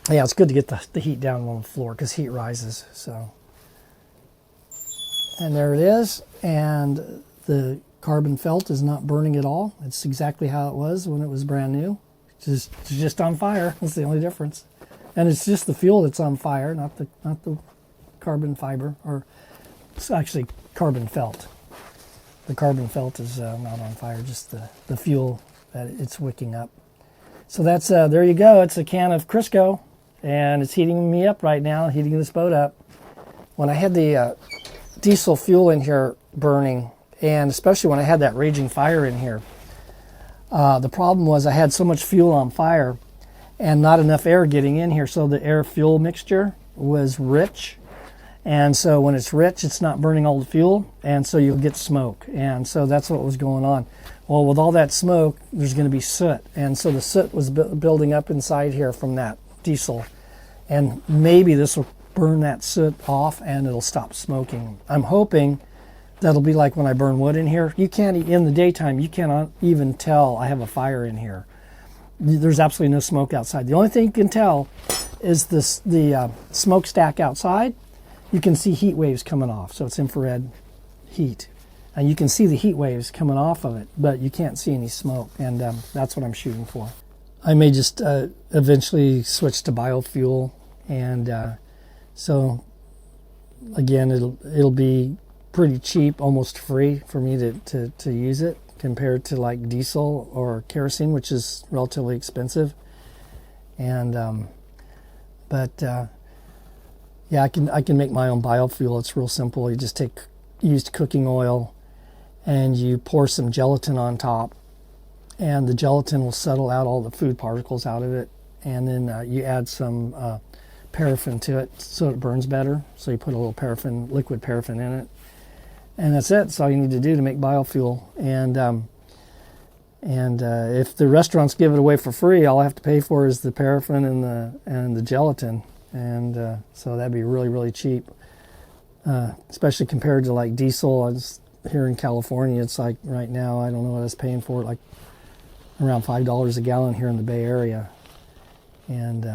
Yeah, it's good to get the heat down on the floor because heat rises. So, and there it is, and the carbon felt is not burning at all. It's exactly how it was when it was brand new. It's just on fire. That's the only difference. And it's just the fuel that's on fire, not the carbon fiber or It's actually carbon felt. The carbon felt is not on fire, just the fuel that it's wicking up. So that's, there you go. It's a can of Crisco, and it's heating me up right now, heating this boat up. When I had the diesel fuel in here burning, and especially when I had that raging fire in here, the problem was I had so much fuel on fire and not enough air getting in here, so the air-fuel mixture was rich. And so when it's rich, it's not burning all the fuel, and so you'll get smoke. And so that's what was going on. Well, with all that smoke, there's going to be soot. And so the soot was building up inside here from that diesel. And maybe this will burn that soot off and it'll stop smoking. I'm hoping that'll be like when I burn wood in here. You can't, in the daytime, you cannot even tell I have a fire in here. There's absolutely no smoke outside. The only thing you can tell is the smokestack outside. You can see heat waves coming off, so it's infrared heat. And you can see the heat waves coming off of it, but you can't see any smoke, and that's what I'm shooting for. I may just eventually switch to biofuel, and so again, it'll be pretty cheap, almost free for me to use it compared to like diesel or kerosene, which is relatively expensive. And yeah, I can make my own biofuel. It's real simple. You just take used cooking oil and you pour some gelatin on top, and the gelatin will settle out all the food particles out of it, and then you add some paraffin to it so it burns better. So you put a little paraffin, liquid paraffin in it, and that's it. That's all you need to do to make biofuel. And if the restaurants give it away for free, all I have to pay for is the paraffin and the gelatin. And so that'd be really, really cheap, especially compared to like diesel. I was here in California. It's like right now, I don't know what I was paying for it, like around $5 a gallon here in the Bay Area. And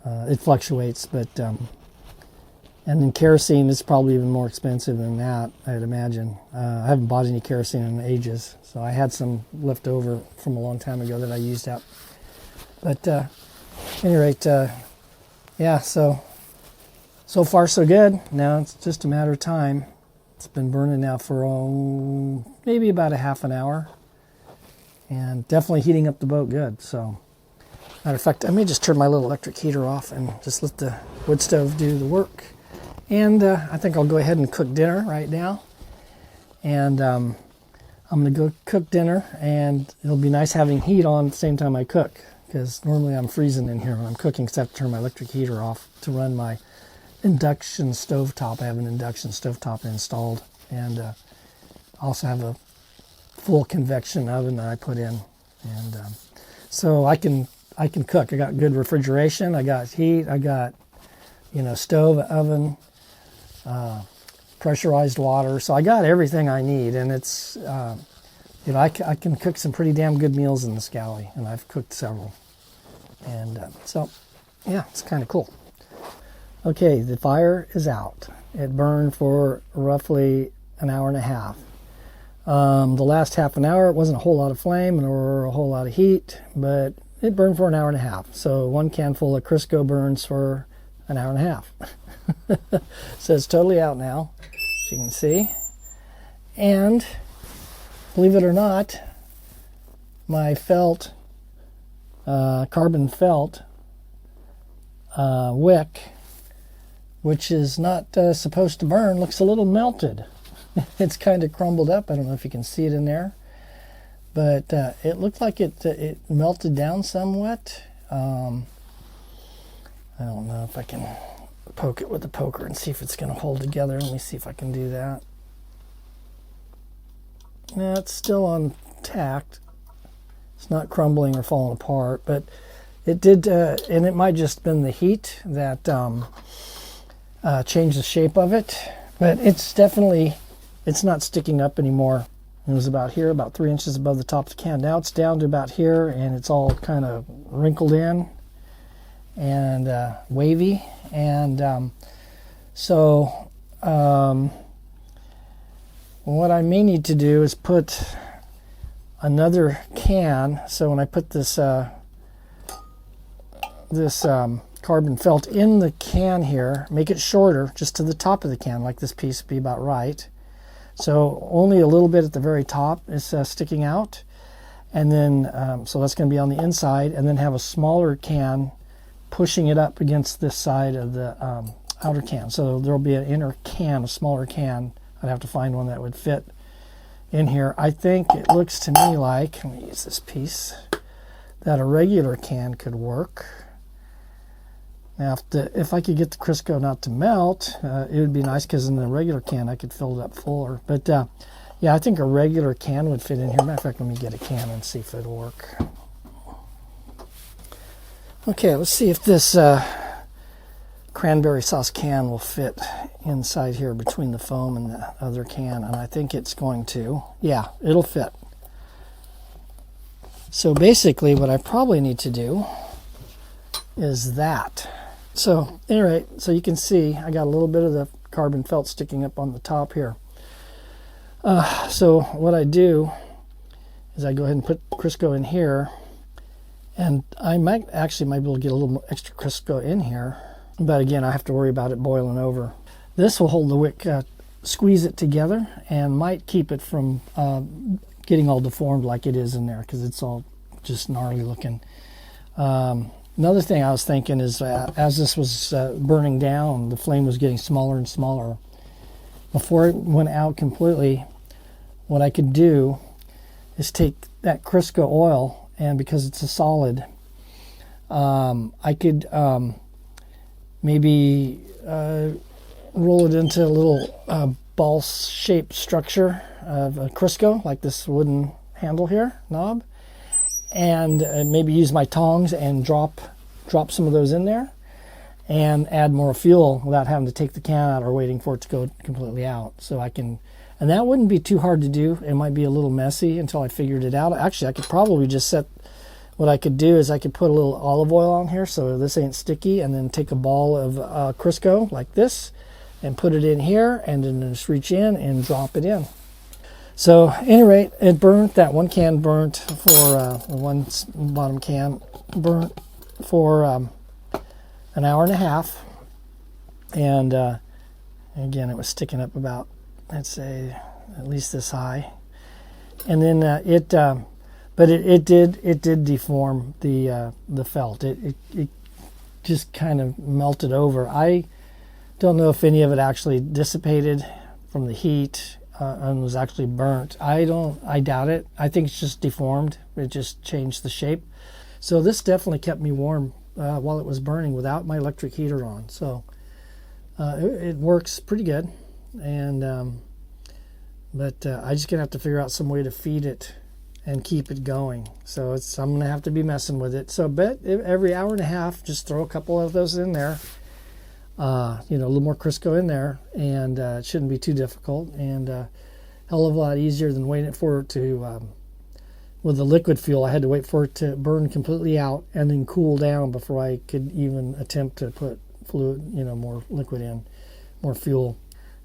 it fluctuates, but and then kerosene is probably even more expensive than that, I'd imagine. I haven't bought any kerosene in ages, so I had some left over from a long time ago that I used up. But at any rate, yeah, so far so good. Now it's just a matter of time. It's been burning now for maybe about a half an hour, and definitely heating up the boat good. So, matter of fact, I may just turn my little electric heater off and just let the wood stove do the work. And I think I'll go ahead and cook dinner right now. And I'm going to go cook dinner, and it'll be nice having heat on at the same time I cook, because normally I'm freezing in here when I'm cooking, because I have to turn my electric heater off to run my induction stovetop. I have an induction stovetop installed, and I also have a full convection oven that I put in, and so I can cook. I got good refrigeration. I got heat. I got stove, oven, pressurized water. So I got everything I need, and it's I can cook some pretty damn good meals in this galley, and I've cooked several. And so, yeah, it's kind of cool. Okay, the fire is out. It burned for roughly an hour and a half. The last half an hour, it wasn't a whole lot of flame or a whole lot of heat, but it burned for an hour and a half. So one can full of Crisco burns for an hour and a half. So it's totally out now, as you can see. And believe it or not, my felt, carbon felt wick, which is not supposed to burn, looks a little melted. It's kind of crumbled up. I don't know if you can see it in there, but it looked like it melted down somewhat. I don't know if I can poke it with a poker and see if it's going to hold together. Let me see if I can do that. No, it's still intact. It's not crumbling or falling apart, but it did, and it might just been the heat that changed the shape of it, but it's not sticking up anymore. It was about here, about 3 inches above the top of the can. Now it's down to about here, and it's all kind of wrinkled in and wavy. And so what I may need to do is put another can. So when I put this carbon felt in the can here, make it shorter, just to the top of the can, like this piece would be about right. So only a little bit at the very top is sticking out. And then, so that's going to be on the inside, and then have a smaller can pushing it up against this side of the outer can. So there'll be an inner can, a smaller can. I'd have to find one that would fit in here. I think it looks to me like, let me use this piece, that a regular can could work. Now, if I could get the Crisco not to melt, it would be nice, because in the regular can I could fill it up fuller. But yeah, I think a regular can would fit in here. Matter of fact, let me get a can and see if it'll work. Okay, let's see if this cranberry sauce can will fit inside here between the foam and the other can, and I think it's going to. Yeah, it'll fit. So basically what I probably need to do is that. So anyway, so you can see I got a little bit of the carbon felt sticking up on the top here. So what I do is I go ahead and put Crisco in here, and I might be able to get a little more extra Crisco in here, but again, I have to worry about it boiling over. This will hold the wick, squeeze it together, and might keep it from getting all deformed like it is in there, because it's all just gnarly looking. Another thing I was thinking is as this was burning down, the flame was getting smaller and smaller. Before it went out completely, what I could do is take that Crisco oil, and because it's a solid, I could maybe roll it into a little ball-shaped structure of a Crisco, like this wooden handle here, knob, and maybe use my tongs and drop some of those in there, and add more fuel without having to take the can out or waiting for it to go completely out. So I can, and that wouldn't be too hard to do. It might be a little messy until I figured it out. Actually, I could probably just set, what I could do is I could put a little olive oil on here so this ain't sticky, and then take a ball of Crisco like this and put it in here, and then just reach in and drop it in. So at any rate, it burnt. That one can burnt for, one bottom can burnt for an hour and a half, and again, it was sticking up about, let's say, at least this high. And then it did deform the felt. It just kind of melted over. I don't know if any of it actually dissipated from the heat and was actually burnt. I doubt it. I think it's just deformed. It just changed the shape. So this definitely kept me warm while it was burning without my electric heater on. So it works pretty good. And but I just gonna have to figure out some way to feed it and keep it going. So I'm gonna have to be messing with it. So every hour and a half, just throw a couple of those in there. A little more Crisco in there, and it shouldn't be too difficult, and hell of a lot easier than waiting for it to. With the liquid fuel, I had to wait for it to burn completely out and then cool down before I could even attempt to put fluid, more liquid in, more fuel.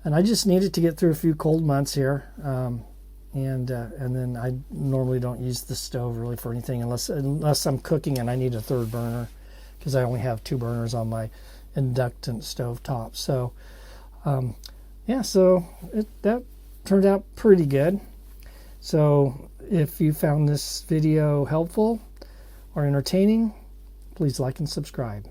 And I just needed to get through a few cold months here, and then I normally don't use the stove really for anything unless I'm cooking and I need a third burner, because I only have 2 burners on my inductant stove top. So so that turned out pretty good. So if you found this video helpful or entertaining, please like and subscribe.